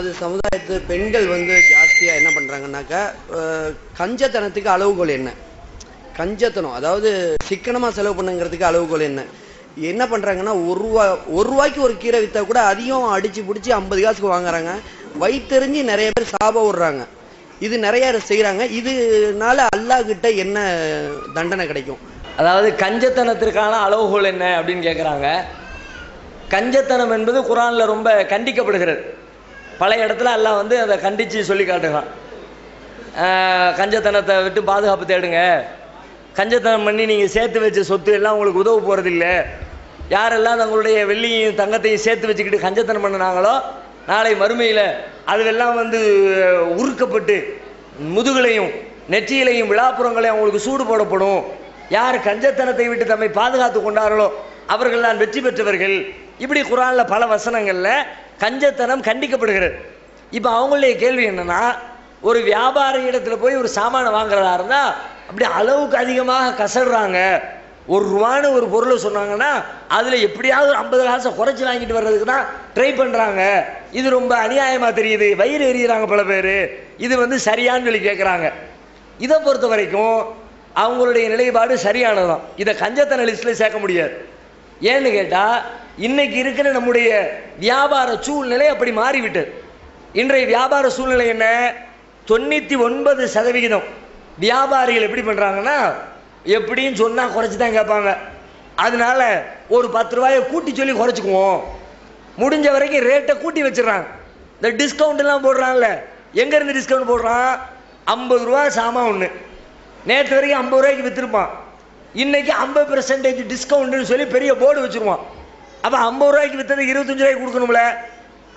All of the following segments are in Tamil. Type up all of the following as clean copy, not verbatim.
அது சமுதாயத்து பெண்கள் ஜாஸ்தியாக என்ன பண்ணுறாங்கன்னாக்கா, கஞ்சத்தனத்துக்கு அளவுகோல் என்ன? கஞ்சத்தனம் அதாவது சிக்கனமாக செலவு பண்ணுங்கிறதுக்கு அளவுகோல் என்ன? என்ன பண்ணுறாங்கன்னா, ஒரு ரூபாய்க்கு ஒரு கீரை விற்றா கூட அதிகம் அடித்து பிடிச்சி 50 காசுக்கு வாங்குறாங்க. வயிற்றெறிஞ்சி நிறைய பேர் சாபம் விடுறாங்க. இது நிறைய செய்கிறாங்க. இதனால அல்லாஹ் கிட்ட என்ன தண்டனை கிடைக்கும்? அதாவது கஞ்சத்தனத்திற்கான அளவுகோல் என்ன அப்படின்னு கேட்குறாங்க. கஞ்சத்தனம் என்பது குர்ஆனில் ரொம்ப கண்டிக்கப்படுகிறது. பல இடத்துல அல்லாஹ் அதை கண்டித்து சொல்லி காட்டுகிறான். கஞ்சத்தனத்தை விட்டு பாதுகாப்பு தேடுங்க, கஞ்சத்தனம் பண்ணி நீங்கள் சேர்த்து வச்ச சொத்து எல்லாம் உங்களுக்கு உதவ போகிறதில்லை. யாரெல்லாம் தங்களுடைய வெள்ளியையும் தங்கத்தையும் சேர்த்து வச்சுக்கிட்டு கஞ்சத்தனம் பண்ணினாங்களோ நாளை மறுமையில் அதுவெல்லாம் உருக்கப்பட்டு முதுகலையும் நெற்றியிலையும் விழாப்புறங்களையும் அவங்களுக்கு சூடு போடப்படும். யார் கஞ்சத்தனத்தை விட்டு தம்மை பாதுகாத்து கொண்டார்களோ அவர்கள் தான் வெற்றி பெற்றவர்கள். இப்படி குர்ஆனில் பல வசனங்களில் கஞ்சத்தனம் கண்டிக்கப்படுகிறது. இப்போ அவங்களுடைய கேள்வி என்னன்னா, ஒரு வியாபார இடத்துல போய் ஒரு சாமானை வாங்குறதா இருந்தால் அப்படி அளவுக்கு அதிகமாக கசடுறாங்க. ₹1 ஒரு பொருளை சொன்னாங்கன்னா அதில் எப்படியாவது ஒரு 50 காசை குறைச்சி வாங்கிட்டு வர்றதுக்கு தான் ட்ரை பண்ணுறாங்க. இது ரொம்ப அநியாயமாக தெரியுது, வயிறு எறிகிறாங்க பல பேர். இது சரியான்னு சொல்லி கேட்குறாங்க. இதை பொறுத்த வரைக்கும் அவங்களுடைய நிலைப்பாடு சரியானதுதான். இதை கஞ்சத்தன லிஸ்ட்டில் சேர்க்க முடியாது. ஏன்னு கேட்டால், இன்னைக்கு இருக்கிற நம்முடைய வியாபார சூழ்நிலை அப்படி மாறிவிட்டது. இன்றைய வியாபார சூழ்நிலை என்ன? 99% வியாபாரிகள் எப்படி பண்ணுறாங்கன்னா, எப்படின்னு சொன்னால் குறைச்சி தான் கேட்பாங்க. அதனால ஒரு 10 ரூபாயை கூட்டி சொல்லி குறைச்சிக்குவோம். முடிஞ்ச வரைக்கும் ரேட்டை கூட்டி வச்சிடறாங்க. இந்த டிஸ்கவுண்ட்லாம் போடுறாங்கல்ல, எங்கேருந்து டிஸ்கவுண்ட் போடுறான்? 50 ரூபா சாமான் ஒன்று நேற்று வரைக்கும் 50 ரூபாய்க்கு விற்றுருப்பான், இன்னைக்கு 50% டிஸ்கவுண்ட்னு சொல்லி பெரிய போர்டு வச்சுருவான். அப்போ 50 ரூபாய்க்கு விற்றது 25 ரூபாய்க்கு கொடுக்கணும்ல.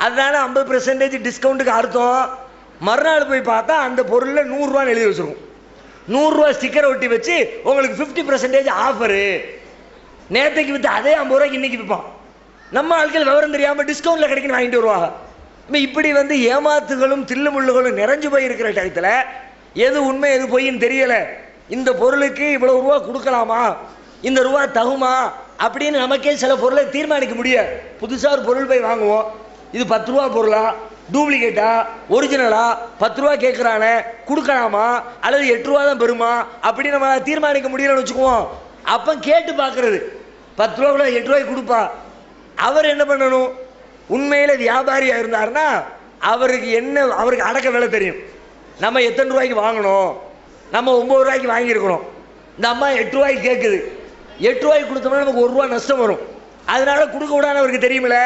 அதனால 50% டிஸ்கவுண்ட்டுக்கு அர்த்தம், மறுநாள் போய் பார்த்தா அந்த பொருளில் 100 ரூபான்னு எழுதி வச்சிருக்கும். 100 ரூபா ஸ்டிக்கரை ஒட்டி வச்சு உங்களுக்கு 50% ஆஃபரு. நேற்றுக்கு விற்று அதே 50 ரூபாய்க்கு இன்னைக்கு விற்பான். நம்ம ஆட்கள் விவரம் தெரியாமல் டிஸ்கவுண்ட்டில் கிடைக்குன்னு வாங்கிட்டு வருவாங்க. இப்படி ஏமாத்துகளும் தில்லுமுள்ளுகளும் நிறைஞ்சு போய் இருக்கிற டயத்தில் எது உண்மை எது பொய்ன்னு தெரியலை. இந்த பொருளுக்கு இவ்வளவு ரூபா கொடுக்கலாமா, இந்த ரூபா தகுமா அப்படின்னு நமக்கே சில பொருளை தீர்மானிக்க முடியாது. புதுசாக ஒரு பொருள் போய் வாங்குவோம், இது 10 ரூபா பொருளா, டூப்ளிகேட்டா, ஒரிஜினலா, 10 ரூபா கேட்குறானே கொடுக்கலாமா அல்லது 8 ரூபா தான் பெறுமா அப்படின்னு நம்ம தீர்மானிக்க முடியலன்னு வச்சுக்குவோம். அப்போ கேட்டு பார்க்கறது, 10 ரூபா கூட 8 ரூபாய்க்கு கொடுப்பா. அவர் என்ன பண்ணணும்? உண்மையில வியாபாரியாக இருந்தாருன்னா அவருக்கு அடக்க வேலை தெரியும். நம்ம எத்தனை ரூபாய்க்கு வாங்கணும், நம்ம 9 ரூபாய்க்கு வாங்கியிருக்கிறோம், இந்த அம்மா 8 ரூபாய்க்கு கேட்குது, 8 ரூபாய்க்கு கொடுத்தோம்னா நமக்கு 1 ரூபா நஷ்டம் வரும். அதனால கொடுக்க விடான்னு அவருக்கு தெரியுமில்ல.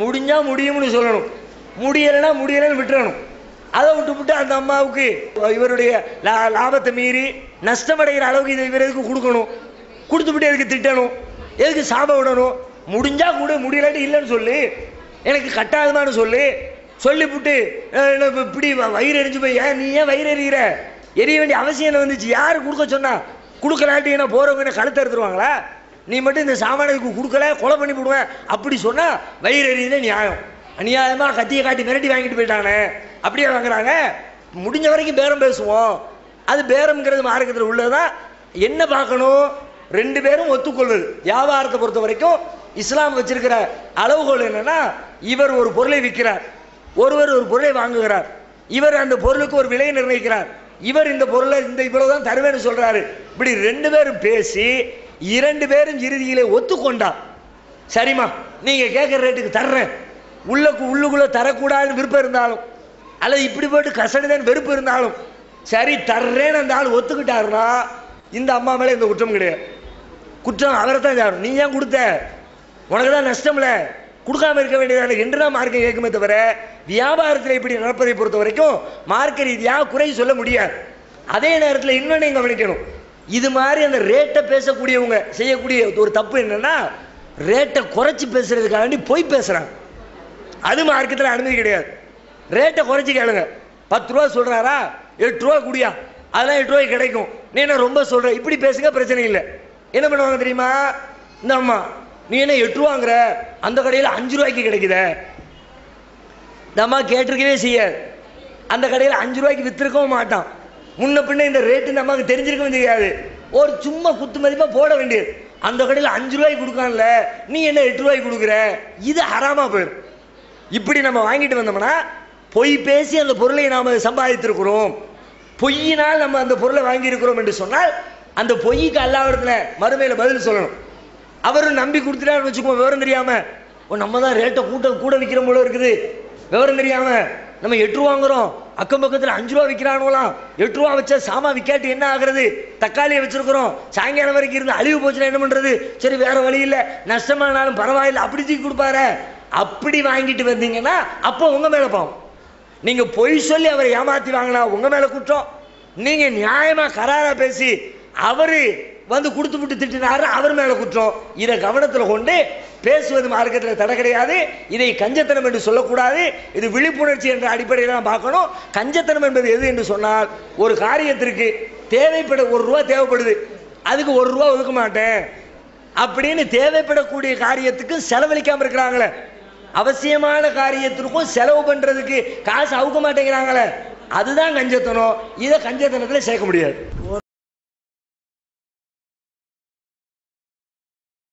முடிஞ்சா முடியும்னு சொல்லணும், முடியலைன்னா முடியலைன்னு விட்டுறணும். அதை விட்டு அந்த அம்மாவுக்கு இவருடைய லாபத்தை மீறி நஷ்டமடைகிற அளவுக்கு இதை இவர் எதுக்கு கொடுக்கணும்? கொடுத்துவிட்டு எதுக்கு திட்டணும், எதுக்கு சாபம் விடணும்? முடிஞ்சா கூட, முடியலாட்டி இல்லைன்னு சொல்லி, எனக்கு கட்டாதமானு சொல்லிவிட்டு இப்படி வயிறு எரிஞ்சு போய், நீ ஏன் வயிறு எறிகிற? எரிய வேண்டிய அவசியம் என்ன வந்துச்சு? யாரு கொடுக்க சொன்னா? கொடுக்கலாட்டி என்ன போறவங்க கழுத்தை எடுத்துருவாங்களா? நீ மட்டும் இந்த சாமானுக்கு கொடுக்கல கொலை பண்ணி போடுவேன் அப்படி சொன்னா வயிறு எறியதே நியாயம். அநியாயமா கத்தியை காட்டி மிரட்டி வாங்கிட்டு போயிட்டானே அப்படியே வாங்குறாங்க. முடிஞ்ச வரைக்கும் பேரம் பேசுவோம். அது பேரம்ங்கிறது மார்க்கத்தில் உள்ளதான். என்ன பார்க்கணும்? 2 பேரும் ஒத்துக்கொள்வது. வியாபாரத்தை பொறுத்த வரைக்கும் இஸ்லாம் வச்சிருக்கிற அளவுகோல் என்னன்னா, இவர் ஒரு பொருளை விற்கிறார், ஒருவர் ஒரு பொருளை வாங்குகிறார், இவர் அந்த பொருளுக்கு ஒரு விலையை நிர்ணயிக்கிறார், இவர் இந்த பொருளை இவ்வளவுதான் தருவேன்னு சொல்றாரு. இப்படி 2 பேரும் பேசி 2 பேரும் இறுதியிலே ஒத்துக்கொண்டா, சரிம்மா நீங்க கேட்கிற ரேட்டுக்கு தர்றேன், உள்ளுக்குள்ள தரக்கூடாதுன்னு விருப்பம் இருந்தாலும் அல்லது இப்படி போட்டு கசடுதான் வெறுப்பு இருந்தாலும் சரி தர்றேன்னு அந்த ஆள் ஒத்துக்கிட்டாருன்னா இந்த அம்மா மேலே இந்த குற்றம் கிடையாது. குற்றம் அவரை தான் சாரும். நீ ஏன் கொடுத்த? உனக்கு தான் நஷ்டம்ல, கொடுக்காம இருக்க வேண்டியது என்று தான் மார்க்கம் கேட்குமே தவிர, வியாபாரத்தில் இப்படி நடப்பதை பொறுத்த வரைக்கும் மார்க்க ரீதியாக குறை சொல்ல முடியாது. அதே நேரத்தில் இன்னொன்று கவனிக்கணும், இது மாதிரி அந்த ரேட்டை பேசக்கூடியவங்க செய்யக்கூடிய ஒரு தப்பு என்னன்னா, ரேட்டை குறைச்சி பேசுறதுக்காண்டி பொய் பேசுறாங்க. அது மார்க்கத்தில் அனுமதி கிடையாது. ரேட்டை குறைச்சி கேளுங்க. 10 ரூபா சொல்றாரா, 8 ரூபா குடியா, அதெல்லாம் 8 ரூபாய்க்கு கிடைக்கும், நீ என்ன ரொம்ப சொல்ற, இப்படி பேசுங்க, பிரச்சனை இல்லை. என்ன பண்ணுவாங்க தெரியுமா? இந்த அம்மா, நீ என்ன 8 ரூபாங்கிற, அந்த கடையில் 5 ரூபாய்க்கு கிடைக்குத. இந்த அம்மா கேட்டிருக்கவே செய்யாது. அந்த கடையில் 5 ரூபாய்க்கு வித்திருக்கவும் மாட்டான். முன்ன பின்ன இந்த ரேட்டு இந்த அம்மாவுக்கு தெரிஞ்சிருக்கவும் தெரியாது. ஒரு சும்மா குத்து மதிப்பா போட வேண்டியது. அந்த கடையில் 5 ரூபாய்க்கு கொடுக்கான்ல, நீ என்ன 8 ரூபாய்க்கு கொடுக்குற, இது ஹராமா போயிடும். இப்படி நம்ம வாங்கிட்டு வந்தோம்னா பொய் பேசி அந்த பொருளை நாம் சம்பாதித்திருக்கிறோம், பொய்யினால் நம்ம அந்த பொருளை வாங்கி இருக்கிறோம் என்று சொன்னால் அந்த பொய்க்கு அல்லாஹ்விடத்துல மறுமையில பதில் சொல்லணும். அவரும் நம்பி கொடுத்துட்டாருன்னு வச்சுக்கோ, விவரம் தெரியாம நம்ம தான் ரேட்டை கூட விற்கிற போல இருக்குது, விவரம் தெரியாம நம்ம 8 ரூபா வாங்குறோம், அக்கம் பக்கத்தில் 5 ரூபா விற்கிறானுலாம், 8 ரூபா வச்சா சாமா விற்காட்டு என்ன ஆகுறது, தக்காளியை வச்சிருக்கிறோம் சாயங்காலம் வரைக்கும் இருந்து அழிவு போச்சுன்னா என்ன பண்றது, சரி வேற வழி இல்லை நஷ்டமானாலும் பரவாயில்லை அப்படி தூக்கி கொடுப்பாரு, அப்படி வாங்கிட்டு வந்தீங்கன்னா அப்போ உங்க மேல பாவம். நீங்க பொய் சொல்லி அவரை ஏமாத்தி வாங்கினா உங்க மேல குற்றம், நீங்க நியாயமா கராரா பேசி அவரு வந்து கொடுத்து விட்டு திட்டினாரு அவர் மேல குற்றம். இதை கவனத்தில் கொண்டு பேசுவது மார்க்கத்தில் தடை கிடையாது. இதை கஞ்சத்தனம் என்று சொல்லக்கூடாது. இது விழிப்புணர்ச்சி என்ற அடிப்படையில் தான் பார்க்கணும். கஞ்சத்தனம் என்பது எது என்று சொன்னால், ஒரு காரியத்திற்கு தேவைப்பட 1 ரூபா தேவைப்படுது, அதுக்கு 1 ரூபா ஒதுக்க மாட்டேன் அப்படின்னு தேவைப்படக்கூடிய காரியத்துக்கு செலவழிக்காம இருக்கிறாங்களே, அவசியமான காரியத்திற்கும் செலவு பண்றதுக்கு காசு அவுக்க மாட்டேங்கிறாங்களே, அதுதான் கஞ்சத்தனம். இதை கஞ்சத்தனத்தில் சேர்க்க முடியாது.